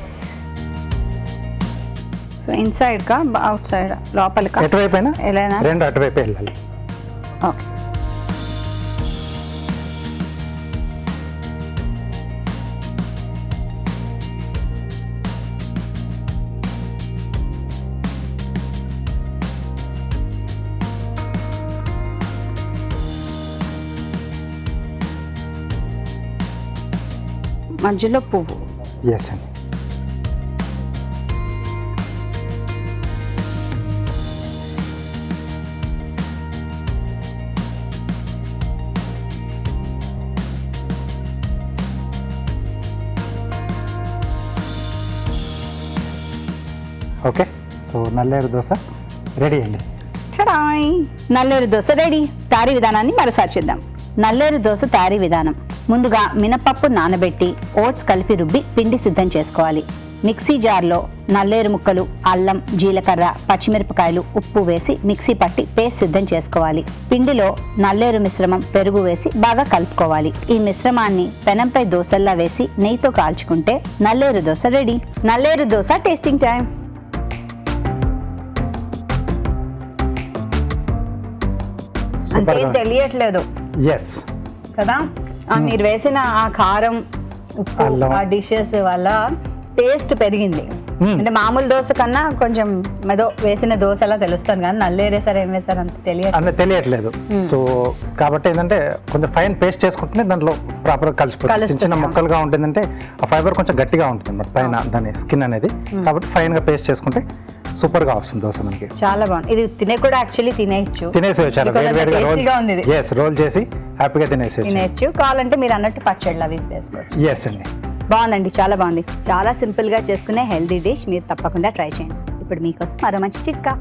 సో ఇన్సైడ్ కా అవుట్ సైడ్, లోపలికా? ఎటువైపు అయినా ఎలా? రెండు అటువైపు వెళ్ళాలి. ఓకే. మధ్యలో పువ్వు. ఎస్ అండి. ఓకే, సో నల్లేరు దోశ రెడీ అండి. చరాయ్, నల్లేరు దోశ రెడీ. తయారీ విధానాన్ని మరోసారి చేద్దాం. నల్లేరు దోశ తయారీ విధానం: ముందుగా మినపప్పు నానబెట్టి ఓట్స్ కలిపి రుబ్బి పిండి సిద్ధం చేసుకోవాలి. మిక్సీ జార్లో నల్లేరు ముక్కలు, అల్లం, జీలకర్ర, పచ్చిమిరపకాయలు, ఉప్పు వేసి మిక్సీ పట్టి పేస్ట్ సిద్ధం చేసుకోవాలి. పిండిలో నల్లేరు మిశ్రమం, పెరుగు వేసి బాగా కలుపుకోవాలి. ఈ మిశ్రమాన్ని పెనంపై దోసల్లా వేసి నెయ్యితో కాల్చుకుంటే నల్లేరు దోశ రెడీ. నల్లేరు దోశ టేస్టింగ్ టైం. అంతేం తెలియట్లేదు ఎస్ కదా. మీరు వేసిన ఆ కారం, ఉప్పు, ఆ డిషెస్ వల్ల టేస్ట్ పెరిగింది. అంటే మామూలు దోశ కన్నా కొంచెం ఏదో వేసిన దోశలా తెలుస్తుంది కానీ నల్లేరేసారు ఏం వేసారు అంత తెలియట్లేదు. సో కాబట్టి ఏంటంటే కొంచెం ఫైన్ పేస్ట్ చేసుకుంటే దాంట్లో ప్రాపర్ కలిసిపోతుంది. చిన్న చిన్న ముక్కలుగా ఉంటుందంటే ఆ ఫైబర్ కొంచెం గట్టిగా ఉంటుంది అన్నమాట పైన దాని స్కిన్ అనేది. కాబట్టి ఫైన్ గా పేస్ట్ చేసుకుంటే సూపర్ గా వస్తుంది దోశ మనకి. చాలా బాగుంది. ఇది తినే కూడా యాక్చువల్లీ తినేసేయచ్చు. రోల్ చేసి హ్యాపీగా తినేసేయచ్చు. కావాలంటే మీరు అన్నట్టు పచ్చళ్ళు అవి వేసుకోవచ్చు. ఎస్ అండి, బాగుందండి, చాలా బాగుంది. చాలా సింపుల్ గా చేసుకునే హెల్దీ డిష్, మీరు తప్పకుండా ట్రై చేయండి. ఇప్పుడు మీకోసం మరో మంచి చిట్కా.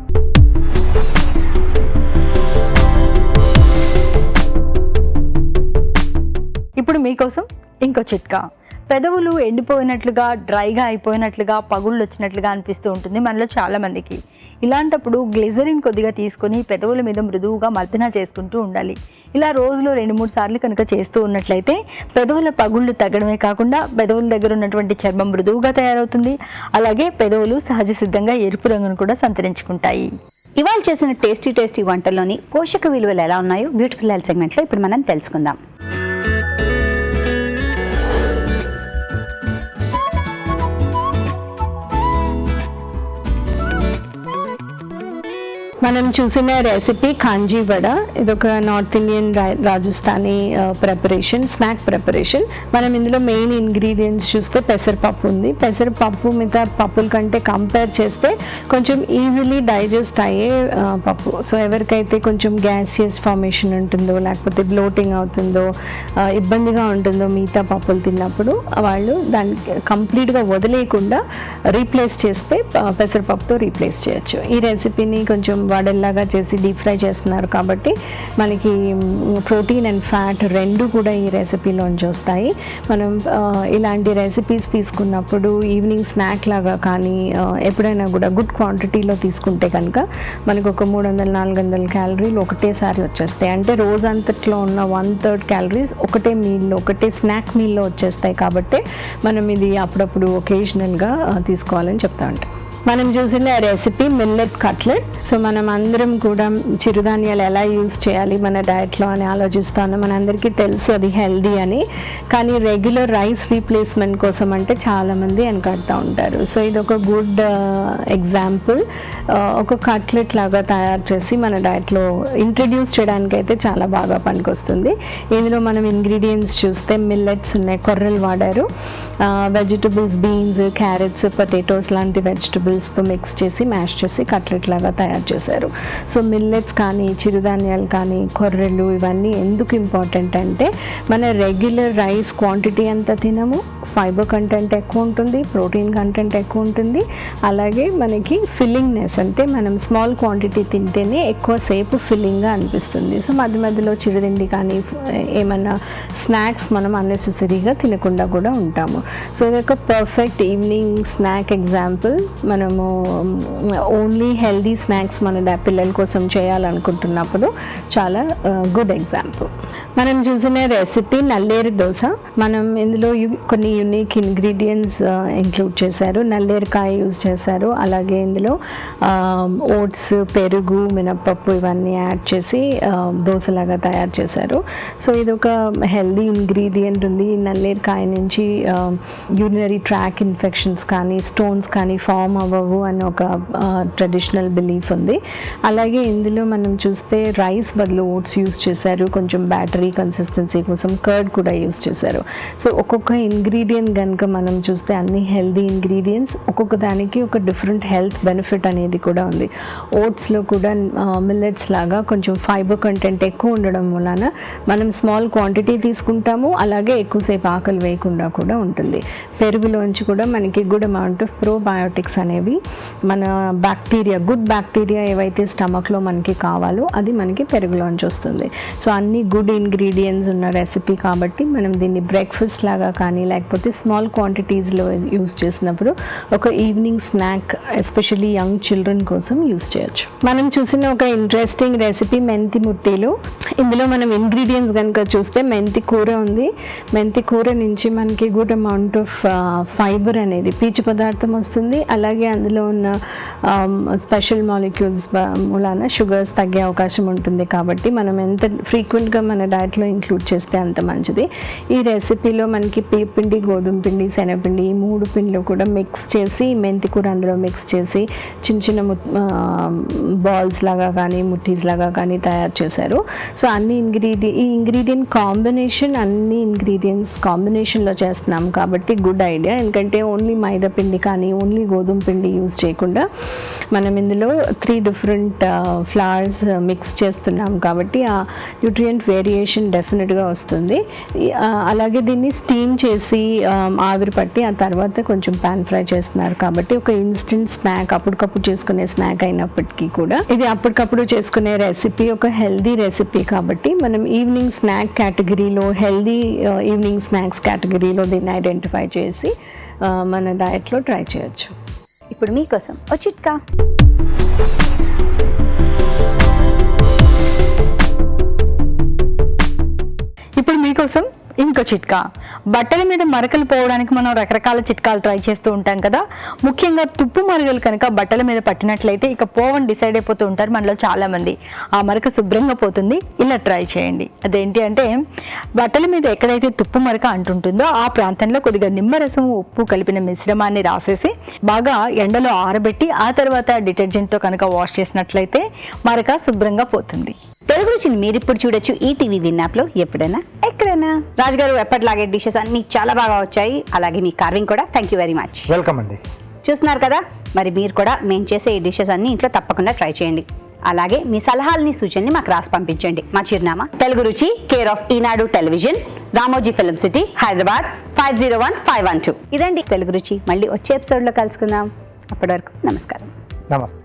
ఇప్పుడు మీకోసం ఇంకో చిట్కా. పెదవులు ఎండిపోయినట్లుగా, డ్రైగా అయిపోయినట్లుగా, పగుళ్ళు వచ్చినట్లుగా అనిపిస్తూ ఉంటుంది మనలో చాలా మందికి. ఇలాంటప్పుడు గ్లిజరిన్ కొద్దిగా తీసుకొని పెదవుల మీద మృదువుగా మర్దన చేసుకుంటూ ఉండాలి. ఇలా రోజులో 2-3 సార్లు కనుక చేస్తూ ఉన్నట్లయితే పెదవుల పగుళ్ళు తగ్గడమే కాకుండా పెదవుల దగ్గర ఉన్నటువంటి చర్మం మృదువుగా తయారవుతుంది. అలాగే పెదవులు సహజ సిద్ధంగా ఎరుపు రంగును కూడా సంతరించుకుంటాయి. ఇవాళ చేసిన టేస్టీ వంటల్లోని పోషక విలువలు ఎలా ఉన్నాయో బ్యూటిఫుల్ హెల్త్ సెగ్మెంట్లో ఇప్పుడు మనం తెలుసుకుందాం. మనం చూసిన రెసిపీ కాంజీ వడ. ఇదొక north Indian Rajasthani preparation, snack preparation. మనం ఇందులో మెయిన్ ఇంగ్రీడియంట్స్ చూస్తే పెసరపప్పు ఉంది. పెసరపప్పు మిగతా పప్పుల కంటే కంపేర్ చేస్తే కొంచెం ఈజీలీ డైజెస్ట్ అయ్యే పప్పు. సో ఎవరికైతే కొంచెం గ్యాసియస్ ఫార్మేషన్ ఉంటుందో, లేకపోతే బ్లోటింగ్ అవుతుందో, ఇబ్బందిగా ఉంటుందో మిగతా పప్పులు తిన్నప్పుడు, వాళ్ళు దాన్ని కంప్లీట్గా వదిలేయకుండా రీప్లేస్ చేస్తే పెసరపప్పుతో రీప్లేస్ చేయొచ్చు. ఈ రెసిపీని కొంచెం వడల్లాగా చేసి డీప్ ఫ్రై చేస్తున్నారు కాబట్టి మనకి ప్రోటీన్ అండ్ ఫ్యాట్ రెండు కూడా ఈ రెసిపీలోంచి వస్తాయి. మనం ఇలాంటి రెసిపీస్ తీసుకున్నప్పుడు ఈవినింగ్ స్నాక్ లాగా కానీ ఎప్పుడైనా కూడా గుడ్ క్వాంటిటీలో తీసుకుంటే కనుక మనకు ఒక 300-400 క్యాలరీలు ఒకటేసారి వచ్చేస్తాయి. అంటే రోజంతట్లో ఉన్న 1/3 క్యాలరీస్ ఒకటే మీల్లో, ఒకటే స్నాక్ మీల్లో వచ్చేస్తాయి. కాబట్టి మనం ఇది అప్పుడప్పుడు ఒకేషనల్గా తీసుకోవాలని చెప్తా ఉంటాం. మనం చూసిన రెసిపీ మిల్లెట్ కట్లెట్. సో మనం అందరం కూడా చిరుధాన్యాలు ఎలా యూజ్ చేయాలి మన డయట్లో అని ఆలోచిస్తాను. మనందరికీ తెలుసు అది హెల్దీ అని. కానీ రెగ్యులర్ రైస్ రీప్లేస్మెంట్ కోసం అంటే చాలామంది వెనకాడుతూ ఉంటారు. సో ఇది ఒక గుడ్ ఎగ్జాంపుల్. ఒక కట్లెట్ లాగా తయారు చేసి మన డయట్లో ఇంట్రడ్యూస్ చేయడానికి అయితే చాలా బాగా పనికొస్తుంది. ఇందులో మనం ఇంగ్రీడియంట్స్ చూస్తే మిల్లెట్స్ ఉన్నాయి, కొర్రలు వాడారు, వెజిటబుల్స్, బీన్స్, క్యారెట్స్, పొటాటోస్ లాంటి వెజిటబుల్స్తో మిక్స్ చేసి మ్యాష్ చేసి కట్లెట్ లాగా తయారు చేశారు. సో మిల్లెట్స్ కానీ, చిరుధాన్యాలు కానీ, కొర్రెలు ఇవన్నీ ఎందుకు ఇంపార్టెంట్ అంటే మన రెగ్యులర్ రైస్ క్వాంటిటీ అంతా తినము, ఫైబర్ కంటెంట్ ఎక్కువ ఉంటుంది, ప్రోటీన్ కంటెంట్ ఎక్కువ ఉంటుంది. అలాగే మనకి ఫిల్లింగ్నెస్, అంటే మనం స్మాల్ క్వాంటిటీ తింటేనే ఎక్కువసేపు ఫిల్లింగ్గా అనిపిస్తుంది. సో మధ్య మధ్యలో చిరుతిండి కానీ ఏమన్నా స్నాక్స్ మనం అన్నెసెసరీగా తినకుండా కూడా ఉంటాము. సో ఇది ఒక పర్ఫెక్ట్ ఈవినింగ్ స్నాక్ ఎగ్జాంపుల్. మనము ఓన్లీ హెల్దీ స్నాక్స్ మన పిల్లల కోసం చేయాలనుకుంటున్నప్పుడు చాలా గుడ్ ఎగ్జాంపుల్. మనం చూసిన రెసిపీ నల్లేరు దోశ. మనం ఇందులో కొన్ని యూనిక్ ఇంగ్రీడియంట్స్ ఇంక్లూడ్ చేశారు. నల్లేరుకాయ యూజ్ చేశారు, అలాగే ఇందులో ఓట్స్, పెరుగు, మినప్పప్పు ఇవన్నీ యాడ్ చేసి దోశలాగా తయారు చేశారు. సో ఇది ఒక హెల్దీ ఇంగ్రీడియంట్ ఉంది. నల్లేరుకాయ నుంచి యూరినరీ ట్రాక్ ఇన్ఫెక్షన్స్ కానీ, స్టోన్స్ కానీ ఫామ్ అవ్వవు అని ఒక ట్రెడిషనల్ బిలీఫ్ ఉంది. అలాగే ఇందులో మనం చూస్తే రైస్ బదులు ఓట్స్ యూజ్ చేశారు. కొంచెం బ్యాటరీ కన్సిస్టెన్సీ కోసం కర్డ్ కూడా యూజ్ చేశారు. సో ఒక్కొక్క ఇంగ్రీడియంట్ కనుక మనం చూస్తే అన్ని హెల్దీ ఇంగ్రీడియంట్స్, ఒక్కొక్క దానికి ఒక డిఫరెంట్ హెల్త్ బెనిఫిట్ అనేది కూడా ఉంది. ఓట్స్లో కూడా మిల్లెట్స్ లాగా కొంచెం ఫైబర్ కంటెంట్ ఎక్కువ ఉండడం వలన మనం స్మాల్ క్వాంటిటీ తీసుకుంటాము, అలాగే ఎక్కువసేపు ఆకలి వేయకుండా కూడా ఉంటుంది. పెరుగులోంచి కూడా మనకి గుడ్ అమౌంట్ ఆఫ్ ప్రోబయోటిక్స్ అనేవి అనేవి మన బ్యాక్టీరియా, గుడ్ బ్యాక్టీరియా ఏవైతే స్టమక్లో మనకి కావాలో అది మనకి పెరుగులోంచి వస్తుంది. సో అన్ని గుడ్ ఇంగ్రీడియంట్స్ ఉన్న రెసిపీ కాబట్టి మనం దీన్ని బ్రేక్ఫాస్ట్ లాగా కానీ లేకపోతే స్మాల్ క్వాంటిటీస్లో యూస్ చేసినప్పుడు ఒక evening snack especially young children కోసం యూస్ చేయొచ్చు. మనం చూసిన ఒక ఇంట్రెస్టింగ్ రెసిపీ మెంతి ముట్టీలు. ఇందులో మనం ఇంగ్రీడియంట్స్ కనుక చూస్తే మెంతి కూర ఉంది. మెంతి కూర నుంచి మనకి గుడ్ అమౌంట్ ఆఫ్ ఫైబర్ అనేది పీచు పదార్థం వస్తుంది. అలాగే అందులో ఉన్న స్పెషల్ మాలిక్యూల్స్ మూలాన షుగర్స్ తగ్గే అవకాశం ఉంటుంది. కాబట్టి మనం ఎంత ఫ్రీక్వెంట్గా మన డైట్లో ఇంక్లూడ్ చేస్తే అంత మంచిది. ఈ రెసిపీలో మనకి పిండి, గోధుమ పిండి, శనగపిండి ఈ 3 పిండిలు కూడా మిక్స్ చేసి మెంతి కూర అందులో మిక్స్ చేసి చిన్న చిన్న బాల్స్ లాగా కానీ ముట్టీస్ లాగా కానీ తయారు చేశారు. సో అన్ని ఈ ఇంగ్రీడియంట్ కాంబినేషన్ అన్ని ఇంగ్రీడియంట్స్ కాంబినేషన్లో చేస్తున్నాం కాబట్టి గుడ్ ఐడియా. ఎందుకంటే ఓన్లీ మైదా పిండి కానీ ఓన్లీ గోధుమ పిండి యూజ్ చేయకుండా మనం ఇందులో 3 డిఫరెంట్ ఫ్లవర్స్ మిక్స్ చేస్తున్నాం కాబట్టి ఆ న్యూట్రియంట్ వేరియేషన్ డెఫినెట్గా వస్తుంది. అలాగే దీన్ని స్టీమ్ చేసి ఆవిరి పట్టి ఆ తర్వాత కొంచెం పాన్ ఫ్రై చేస్తున్నారు కాబట్టి ఒక ఇన్స్టెంట్ స్నాక్, అప్పటికప్పుడు చేసుకునే స్నాక్ అయినప్పటికీ కూడా ఇది అప్పటికప్పుడు చేసుకునే రెసిపీ, ఒక హెల్దీ రెసిపీ కాబట్టి మనం ఈవినింగ్ స్నాక్ కేటగిరీలో, హెల్దీ ఈవినింగ్ స్నాక్స్ కేటగిరీలో దీన్ని ఐడెంటిఫై చేసి మన డయట్లో ట్రై చేయొచ్చు. ఇప్పుడు మీకోసం ఓ చిట్కా. ఇప్పుడు మీకోసం ఇంకో చిట్కా. బట్టల మీద మరకలు పోవడానికి మనం రకరకాల చిట్కాలు ట్రై చేస్తూ ఉంటాం కదా. ముఖ్యంగా తుప్పు మరకలు కనుక బట్టల మీద పట్టినట్లయితే ఇక పోవని డిసైడ్ అయిపోతూ ఉంటారు మనలో చాలా మంది. ఆ మరక శుభ్రంగా పోతుంది. ఇలా ట్రై చేయండి. అదేంటి అంటే బట్టల మీద ఎక్కడైతే తుప్పు మరక అంటుంటుందో ఆ ప్రాంతంలో కొద్దిగా నిమ్మరసం, ఉప్పు కలిపిన మిశ్రమాన్ని రాసేసి బాగా ఎండలో ఆరబెట్టి ఆ తర్వాత డిటర్జెంట్తో కనుక వాష్ చేసినట్లయితే మరక శుభ్రంగా పోతుంది. తెలుగు రుచిని మీరు ఇప్పుడు చూడొచ్చు ఈ టీవీ విన్ యాప్లో ఎప్పుడైనా ఎక్కడైనా. రాజుగారు ఎప్పటిలాగే డిషెస్ అన్ని చాలా బాగా వచ్చాయి. అలాగే మీ కార్వింగ్ కూడా. Thank you very much. Welcome అండి. చూస్తున్నారు కదా, మరి మీరు కూడా మేము చేసే ఈ డిషెస్ అన్ని ఇంట్లో తప్పకుండా ట్రై చేయండి. అలాగే మీ సలహాలని, సూచనని మాకు రాసి పంపించండి. మా చిరునామా తెలుగు రుచి, care of Eenadu television, Ramoji film city, Hyderabad 501512. ఇదండి తెలుగు రుచి. మళ్ళీ వచ్చే ఎపిసోడ్లో కలుసుకుందాం. అప్పటి వరకు నమస్కారం. నమస్తే.